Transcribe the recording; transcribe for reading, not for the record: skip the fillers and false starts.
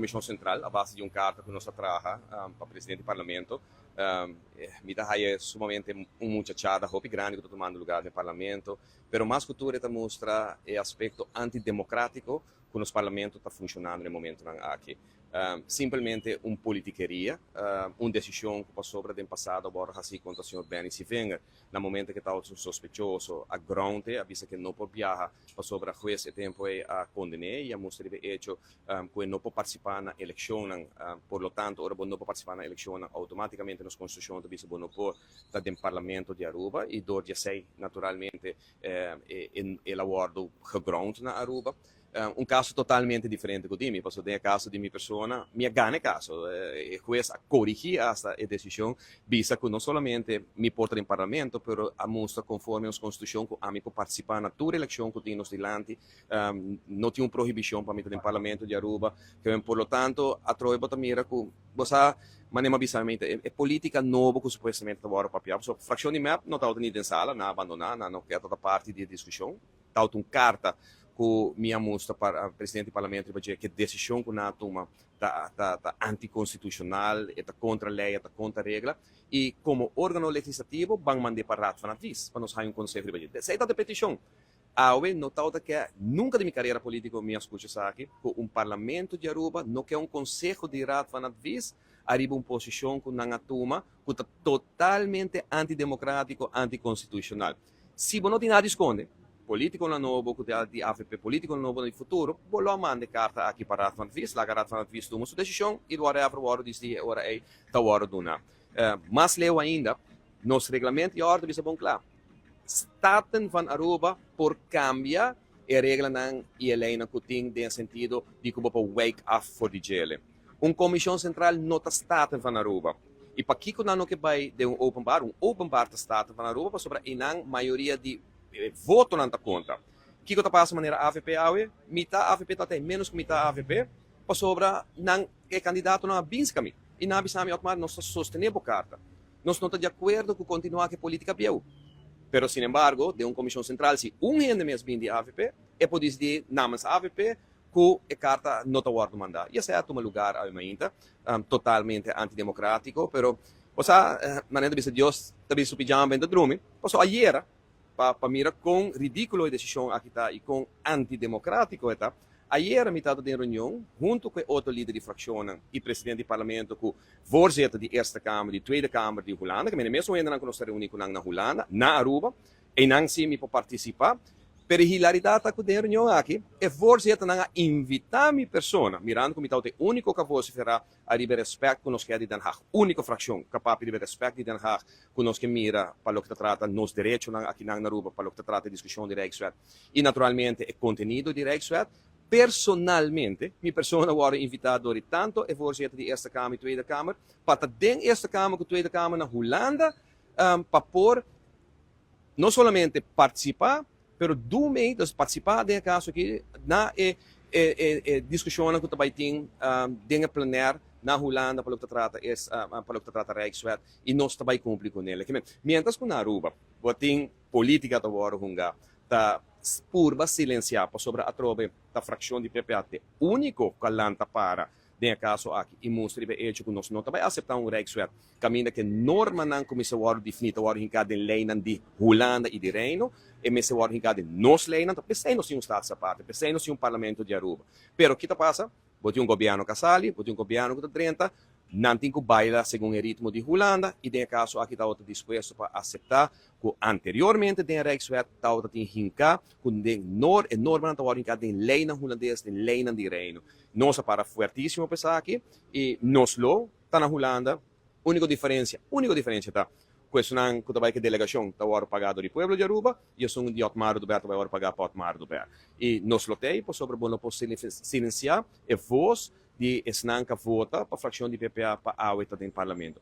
comissão central, a base de carta que nós traga para o presidente do parlamento. Mita é sumamente muchachada, roupa grande que está tomando lugar no parlamento, mas mais cultura está mostra o aspecto antidemocrático que o parlamento está funcionando no momento aqui. Simplesmente politiqueria, uma decisão que passou sobre o passado, agora assim contra o senhor Benny Sivenge, no momento que estava suspeitoso, a gronte, avisa que não pode viajar, passou sobre a juiz e tempo a condenar, e a mostra de hecho que não pode participar na eleição, por lo tanto, ora não pode participar na eleição, automaticamente na Constituição do Bispo não pode estar no Parlamento de Aruba, e do dia 6, naturalmente, ele acordo gegronte na Aruba. Caso totalmente diferente do mim, porque tem caso de minha pessoa, minha gana caso, o juiz corrigir esta decisão, visa que não somente me porta no parlamento, mas a mostra conforme a Constituição que a mim participar na toda eleição que temos delante, não tem uma proibição para mim no parlamento de Aruba, que por lo tanto a troika mira que você manema bisamente é política nova que supostamente agora papel, so fração de map não está nem em sala, não abandonar, não quer toda parte de discussão, está uma carta que minha mostra para o presidente do parlamento para dizer que a decisão que na toma está anticonstitucional, está contra a lei, está contra a regra, e como órgão legislativo, vão mandar para a Raad van Advies, para nós ter um conselho para dizer. Essa é a petição. Eu notado que nunca de minha carreira política me escuto aqui, que parlamento de Aruba não quer conselho de Raad van Advies, arriba uma posição que não toma, que está totalmente antidemocrático, anticonstitucional. Se você não tem nada a esconder, político na novo, que de AFP político na novo no futuro, bolo manda carta aqui para Raad van Advies, lá Raad van Advies toma sua decisão e do hora diz hora é da hora do na. Mas leu ainda, nos regulamento e ordem é bom claro. Staten van Aruba por cambia a regra não e a lei não tem no sentido de que você wake up for the jail. Comissão central não está Staten van Aruba. E para que não que vai de open bar está Staten van Aruba sobre a maioria de voto não está contra. O que está passando de maneira AVP, metade AVP está até menos que metade AVP, para sobra não é candidato na Binscami. E na Binscami, nós sostenemos a carta. Nós não estamos de acordo com continuar com a política biel. Pero, sin embargo, de uma comissão central, se rende mesmo bem de AVP, é por dizer namens AVP que a carta não está guardando mandar. E essa é toma lugar ainda, totalmente antidemocrático, pero, você, maneira de Deus, também se pijama bem de drume, passou ayer, para mirar com ridículo a decisão aqui está e com antidemocrático está. Ayer a metade da reunião, junto com outro líder de fração e presidente do parlamento, com o voorzitter da Eerste Kamer, da Tweede Kamer de Holanda, que mesmo ainda não nós reunimos na Holanda, na Aruba, e não se me para participar. Pero a hilaridade com a reunião aqui, é voorzitter não invitar minha pessoa, mirando como está o único que vocifera a receber respeito que nós quer de Den Haag, única fração capaz de receber respeito de Den Haag, que nós que mira para o que trata nos direitos aqui na Aruba, para o que trata a discussão de Rijkswet, e naturalmente o conteúdo de Rijkswet. Personalmente, minha pessoa agora invitada tanto é voorzitter de Eerste Kamer e Tweede Kamer, para den Eerste Kamer e Tweede Kamer na Holanda, para por não somente participar, pero do meio de participar de caso aqui na discussão que também tem de planear na Holanda para o que trata Rijkswet e nós também cumprimos com ele. Mientras que na Aruba, tem política agora hunga tá purba silenciar sobre a trove da fração de PPAT único que lanta para de caso aqui e mostra que nós não também aceitar Rijkswet caminha que norma não começou a definir a em cada lei de Holanda e de Reino e me se a em cada nos lei não pensei no um estado essa parte pensei no um parlamento de Aruba pero o que passa bote governo Casali bote governo que 30 não tem que bailar segundo o ritmo de Holanda e de caso aqui está outro disposto para aceitar que anteriormente de Rijkswet está outro tem hinca com de norma não está hinca de lei na holandês de lei na de Reino nós para fortíssimo pensar aqui e nós lo está na Holanda única diferença está questionando que também que delegação está agora pagado do povo de Aruba e eu sou de Otmar do Ber vai agora pagar para Otmar do Ber e nós lotei por sobre bom não silenciar e voz de esnanca vota para a fração de PPA para a OETA do parlamento.